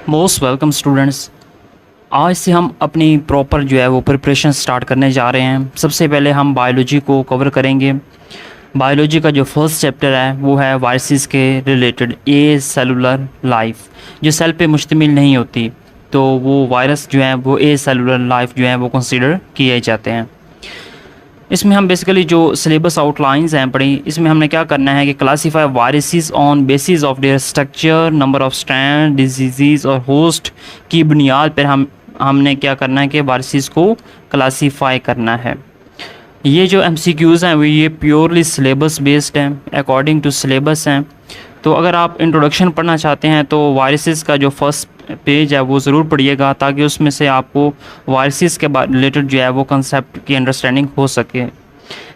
Most welcome students. आज से हम अपनी प्रॉपर जो है वो प्रिपरेशन स्टार्ट करने जा रहे हैं। सबसे पहले हम बायोलॉजी को कवर करेंगे। बायोलॉजी का जो फर्स्ट चैप्टर है वो है वायरसेस के रिलेटेड, ए सेलुलर लाइफ। जो सेल पे मुश्तमिल नहीं होती तो वो वायरस जो है वो ए सेलुलर लाइफ जो है वो कंसीडर किए जाते हैं। इसमें हम बेसिकली जो सिलेबस आउटलाइंस हैं पढ़ी, इसमें हमने क्या करना है कि classify viruses on basis of their structure, number of strand, disease और होस्ट की बुनियाद पर हमने क्या करना है कि वायरसेस को क्लासीफाई करना है। ये जो MCQs हैं वो ये प्योरली सिलेबस बेस्ड हैं, अकॉर्डिंग टू सिलेबस हैं। तो अगर आप इंट्रोडक्शन पढ़ना चाहते हैं तो वायरसेस का जो फर्स्ट पेज है वो ज़रूर पढ़िएगा, ताकि उसमें से आपको वायरसेस के रिलेटेड जो है वो कंसेप्ट की अंडरस्टैंडिंग हो सके।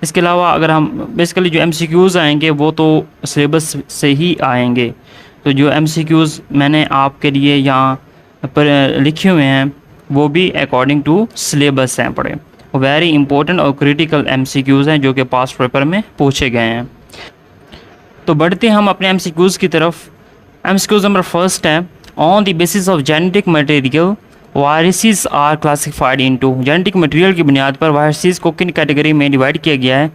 इसके अलावा अगर हम बेसिकली जो MCQs आएंगे वो तो सिलेबस से ही आएंगे। तो जो MCQs मैंने आपके लिए यहाँ पर लिखे हुए हैं वो भी अकॉर्डिंग टू सिलेबस हैं पढ़े। वेरी इंपॉर्टेंट और क्रिटिकल MCQs हैं जो कि पास्ट पेपर में पूछे गए हैं। तो बढ़ते हम अपने MCQs की तरफ। MCQs नंबर फर्स्ट है, on the basis of genetic material viruses are classified into. Genetic material की बुनियाद पर वायरसेस को किन कैटेगरी में डिवाइड किया गया है?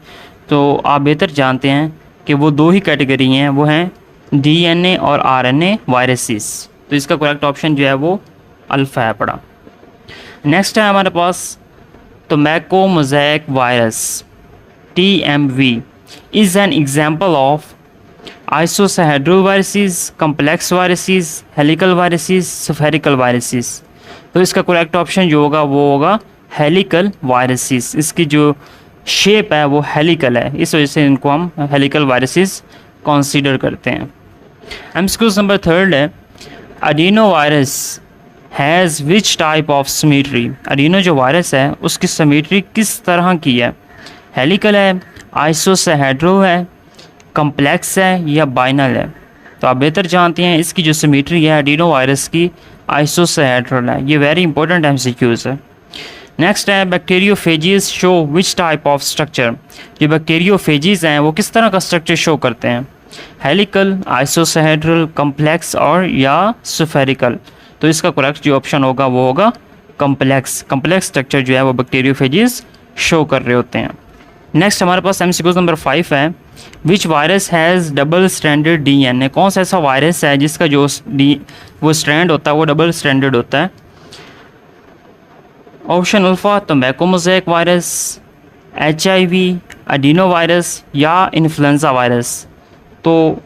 तो आप बेहतर जानते हैं कि वो दो ही कैटेगरी हैं, वो हैं DNA और RNA वायरसेस। तो इसका करेक्ट ऑप्शन जो है वो अल्फ़ा है पड़ा। नेक्स्ट है हमारे पास tobacco mosaic virus, TMV is an example of icosahedral viruses, complex viruses, helical viruses, spherical viruses. तो इसका करेक्ट ऑप्शन जो होगा वो होगा हेलिकल वायरसेस। इसकी जो शेप है वो हेलिकल है, इस वजह से इनको हम हेलिकल वायरसेस कंसीडर करते हैं। MCQ नंबर थर्ड है, adeno virus has which type of symmetry. Adeno जो वायरस है उसकी सिमेट्री किस तरह की है? हेलिकल है, आइसोसाहेड्रल है, कम्प्लेक्स है या बाइनल है? तो आप बेहतर जानते हैं इसकी जो सिमेट्री है एडिनो वायरस की आइसोसाहेड्रल है। ये वेरी इंपॉर्टेंट MCQs है। नेक्स्ट है, bacteriophages show which type of structure. जो बैक्टीरियोफेजेस हैं वो किस तरह का स्ट्रक्चर शो करते हैं? हेलिकल, आइसोसाहेड्रल, कम्प्लेक्स और या स्फेरिकल? तो इसका करेक्ट जो ऑप्शन होगा वो होगा कम्प्लेक्स। कम्प्लेक्स स्ट्रक्चर जो है वो बैक्टीरियोफेजेस शो कर रहे होते हैं। नेक्स्ट हमारे पास MCQ नंबर 5 है, which virus has double stranded DNA। कौन सा ऐसा वायरस है जिसका जो वो स्ट्रैंड होता है वो डबल स्ट्रैंडेड होता है? Option alpha tobacco mosaic virus, HIV, adeno virus या इन्फ्लुएंजा वायरस। तो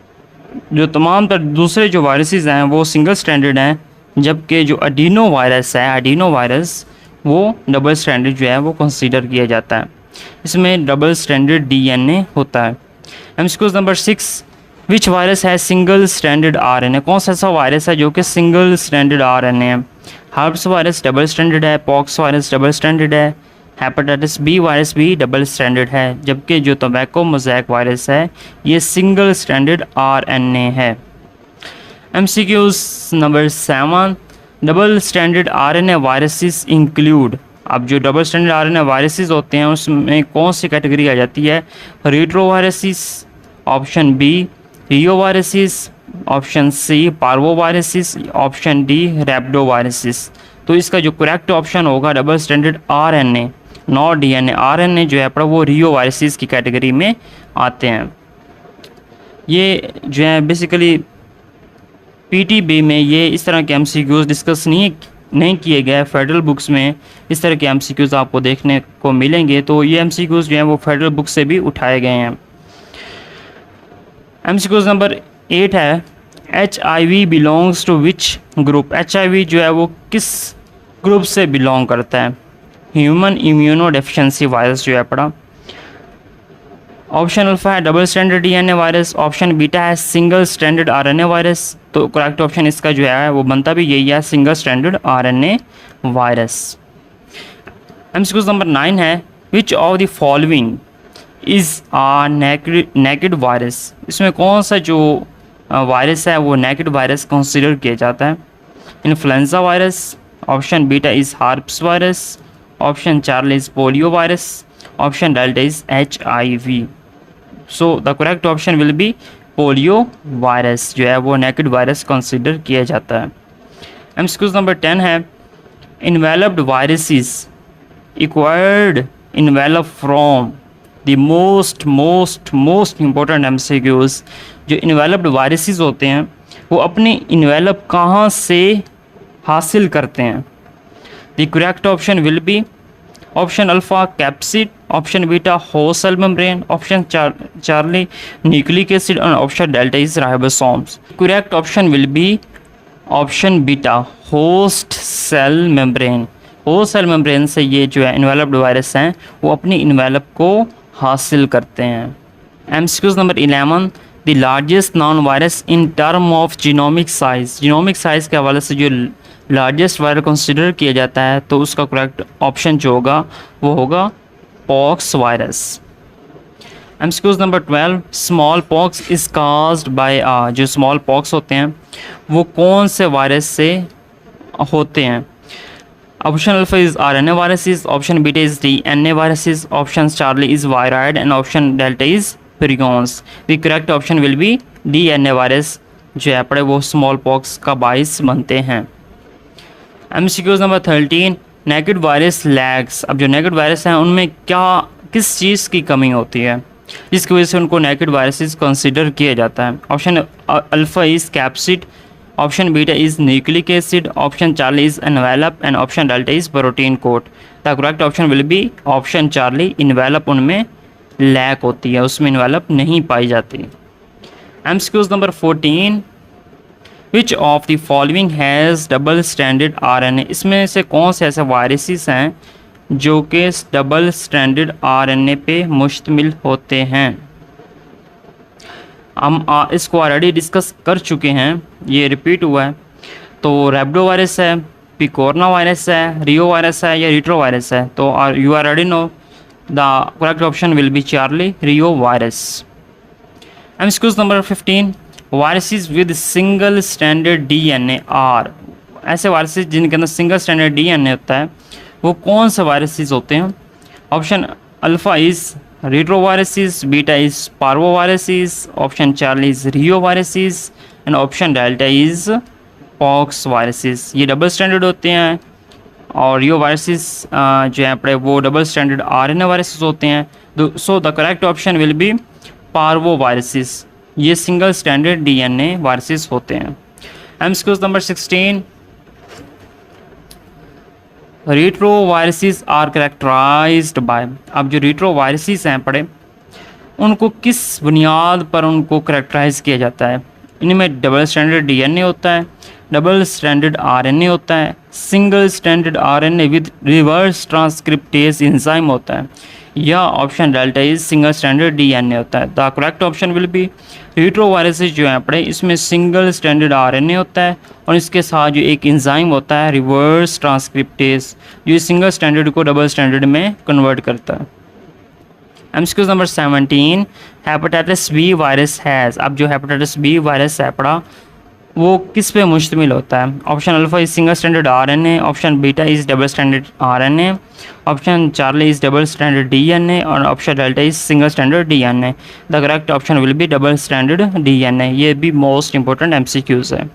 जो तमाम तर दूसरे जो वायरसेस हैं वो सिंगल स्ट्रैंडेड हैं, जबकि जो एडिनो वायरस है, एडिनो वायरस वो डबल स्ट्रैंडेड जो है वो कंसीडर किया जाता है। इसमें डबल स्ट्रैंडेड DNA होता है। MCQ नंबर 6, विच वायरस है सिंगल स्ट्रैंडेड RNA। कौन सा ऐसा वायरस है जो कि सिंगल स्ट्रैंडेड RNA है? हर्प्स वायरस डबल स्ट्रैंडेड है, पॉक्स वायरस डबल स्ट्रैंडेड है, हेपेटाइटिस B वायरस भी डबल स्ट्रैंडेड है, जबकि जो टोबैको मोज़ेक वायरस है ये सिंगल स्ट्रैंडेड RNA है। MCQ number 7, double stranded RNA viruses include. अब जो डबल स्ट्रैंडेड RNA वायरसेस होते हैं उसमें कौन सी कैटेगरी आ जाती है? Retro viruses, option B reo viruses, option C parvo viruses, option D rhabdo viruses. तो इसका जो करेक्ट ऑप्शन होगा double stranded RNA not DNA। RNA जो है वो रियो वायरसेस की कैटेगरी में आते हैं। ये जो है बेसिकली PTB में ये इस तरह के MCQs डिस्कस नहीं किए गए। फेडरल बुक्स में इस तरह के MCQs आपको देखने को मिलेंगे, तो ये MCQs जो हैं वो फेडरल बुक से भी उठाए गए हैं। MCQ नंबर 8 है, HIV belongs to which group. HIV जो है वो किस ग्रुप से बिलोंग करता है? ह्यूमन इम्यूनो डेफिशिएंसी वायरस जो है पड़ा। ऑप्शन अल्फा है double stranded DNA virus, option beta है सिंगल स्ट्रैंडेड RNA वायरस। तो करेक्ट ऑप्शन इसका जो है वो बनता भी यही है, single stranded RNA virus. MCQ number 9 है, which of the following is a naked virus. इसमें कौन सा जो वायरस है वो नेकेड वायरस कंसिडर किया जाता है? Influenza virus, option beta is herpes virus, option Charlie is polio virus, option delta is HIV। So the correct option will B polio virus जो है वो नेकेड वायरस कंसिडर किया जाता है। एमसीक्यूज नंबर 10 है enveloped viruses acquired envelope from the most important MCQs. जो enveloped viruses होते हैं वो अपने इन्वेलप कहाँ से हासिल करते हैं? The correct option will be option alpha capsid, option beta host cell membrane, option charlie nucleic acid और option delta is ribosomes. Correct option will be option beta host cell membrane. Host cell membrane से ये जो है enveloped virus हैं वो अपनी envelope को हासिल करते हैं। MCQs number 11 the largest non virus in term of genomic size. Genomic size के हवाले से जो लार्जेस्ट वायरस कंसिडर किया जाता है तो उसका करेक्ट ऑप्शन जो होगा वो होगा pox virus. MCQs number 12 small pox is caused by जो स्मॉल पॉक्स होते हैं वो कौन से वायरस से होते हैं? Option alpha is RNA viruses, option beta is DNA viruses, option Charlie is viroid and option delta is prions. The correct option will be DNA virus जो है पड़े वो स्मॉल पॉक्स का बाइस बनते हैं। MCQs number 13 negative virus lacks. अब जो नेगेटिव वायरस हैं उनमें किस चीज़ की कमी होती है जिसकी वजह से उनको नेगेटिव वायरसेस कंसिडर किया जाता है? Option alpha is capsid, option beta is nucleic acid, option Charlie is envelope and option delta is protein coat. The correct option will be option Charlie. Envelope उनमें लैक होती है, उसमें इन्वेलप नहीं पाई जाती। MCQs number 14 which of the following has double stranded RNA. इसमें से कौन से ऐसे वायरसेस हैं जो कि डबल स्ट्रैंडेड आरएनए पे मुश्तमिल होते हैं? हम इसको ऑलरेडी डिस्कस कर चुके हैं, ये रिपीट हुआ है। तो रेब्डो वायरस है, पिकोरना वायरस है, रियो वायरस है या रिट्रो वायरस है? तो you already know the correct option will be Charlie reo virus. MCQs number 15 viruses with single standard DNA are. ऐसे वायरसेस जिनके अंदर सिंगल स्टैंडर्ड डीएनए होता है वो कौन से वायरसेस होते हैं? Option alpha is retro viruses, beta is parvo viruses, option Charlie is Rio viruses and option delta is pox viruses. ये डबल स्टैंडर्ड होते हैं और रियो वायरसेस जो है अपने वो डबल स्टैंडर्ड आरएनए वायरसेस होते हैं। So the correct option will be parvo viruses. ये सिंगल स्टैंडर्ड डीएनए वायरसेस होते हैं। MCQs number 16 retro viruses are characterised by. अब जो रिट्रो वायरसेस हैं पड़े उनको किस बुनियाद पर उनको कैरेक्टराइज किया जाता है? इनमें डबल स्टैंडर्ड डीएनए होता है, डबल स्टैंडर्ड आरएनए होता है, single standard RNA with reverse transcriptase enzyme होता है, या option delta is single standard DNA होता है। The correct option will B retro viruses जो है पड़े इसमें सिंगल स्टैंडर्ड आरएनए होता है और इसके साथ जो एक एंजाइम होता है रिवर्स ट्रांसक्रिप्टेज जो इस सिंगल स्टैंडर्ड को डबल स्टैंडर्ड में कन्वर्ट करता है। MCQs number 17 hepatitis B virus has. अब जो हेपेटाइटिस बी वायरस है पड़ा वो किस पे मुश्तमिल होता है? Option alpha is single standard RNA, option beta is double standard RNA, option Charlie is double standard DNA और option delta is single standard DNA. The correct option will be double standard DNA. ये भी most important MCQs है।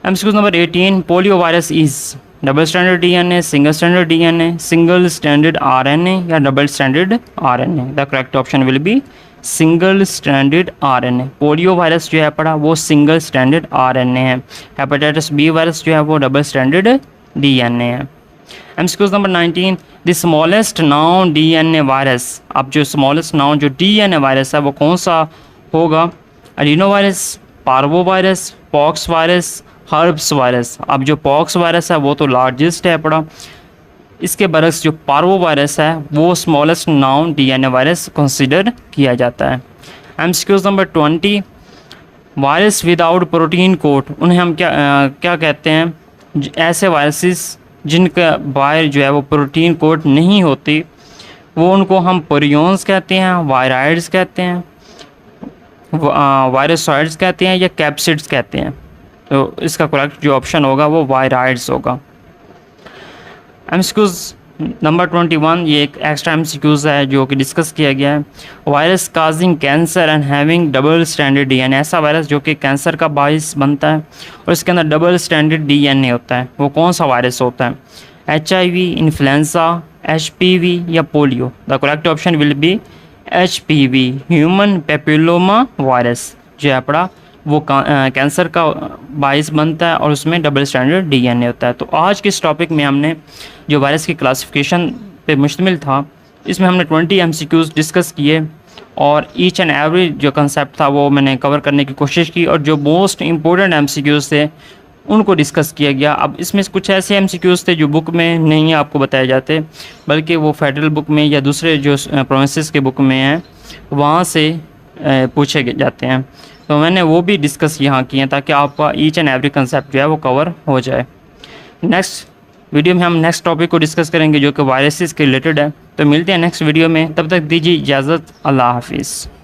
MCQs number 18 polio virus is double standard DNA, single standard DNA, single standard RNA या double standard RNA. The correct option will be single standard RNA. Polio virus जो है पड़ा वो single standard RNA है। Hepatitis B virus जो है वो double standard DNA है। MCQs number 19 the smallest noun DNA virus. अब जो स्मॉलेस्ट नाउन जो डीएनए वायरस है वो कौन सा होगा? Adeno virus, parvo virus, pox virus, herbs virus. अब जो पॉक्स वायरस है वो तो लार्जेस्ट है पड़ा, इसके बरक्स जो पार्वो वायरस है वो smallest noun DNA virus consider किया जाता है। MCQs number 20 virus without protein code. उन्हें हम क्या कहते हैं? ऐसे वायरसेस जिनका बाहर जो है वो प्रोटीन कोड नहीं होती वो उनको हम प्रियोन्स कहते हैं, वायराइड्स कहते हैं, वायरसॉइड्स कहते हैं या कैप्सिड्स कहते हैं। तो इसका करेक्ट जो ऑप्शन होगा वो वायराइड्स होगा। एमसीक्यूज नंबर 21 ये एक एक्स्ट्रा एमसीक्यूज़ है जो कि डिस्कस किया गया है। Virus causing cancer and having double stranded DNA, ऐसा वायरस जो कि कैंसर का बाइस बनता है और इसके अंदर डबल स्ट्रैंडेड डीएनए होता है, वो कौन सा वायरस होता है? HIV, इन्फ्लुएंजा, HPV या polio? The correct option will B HPV, human papilloma virus, जो है पड़ा वो कैंसर का बाइस बनता है और उसमें डबल स्टैंडर्ड डीएनए होता है। तो आज के इस टॉपिक में हमने जो वायरस की क्लासिफिकेशन पे मुश्तमिल था, इसमें हमने 20 MCQs डिस्कस किए और ईच एंड एवरी जो कंसेप्ट था वो मैंने कवर करने की कोशिश की, और जो मोस्ट इम्पोर्टेंट MCQs थे उनको डिस्कस किया गया। अब इसमें कुछ ऐसे MCQs थे जो बुक में नहीं आपको बताए जाते, बल्कि वो फेडरल बुक में या दूसरे जो प्रोविंसेस के बुक में हैं वहाँ से पूछे जाते हैं। तो मैंने वो भी डिस्कस यहाँ किए हैं ताकि आपका ईच एंड एवरी कंसेप्ट जो है वो कवर हो जाए। नेक्स्ट वीडियो में हम नेक्स्ट टॉपिक को डिस्कस करेंगे जो कि वायरसेस के रिलेटेड है। तो मिलते हैं नेक्स्ट वीडियो में, तब तक दीजिए इजाज़त। अल्लाह हाफिज़।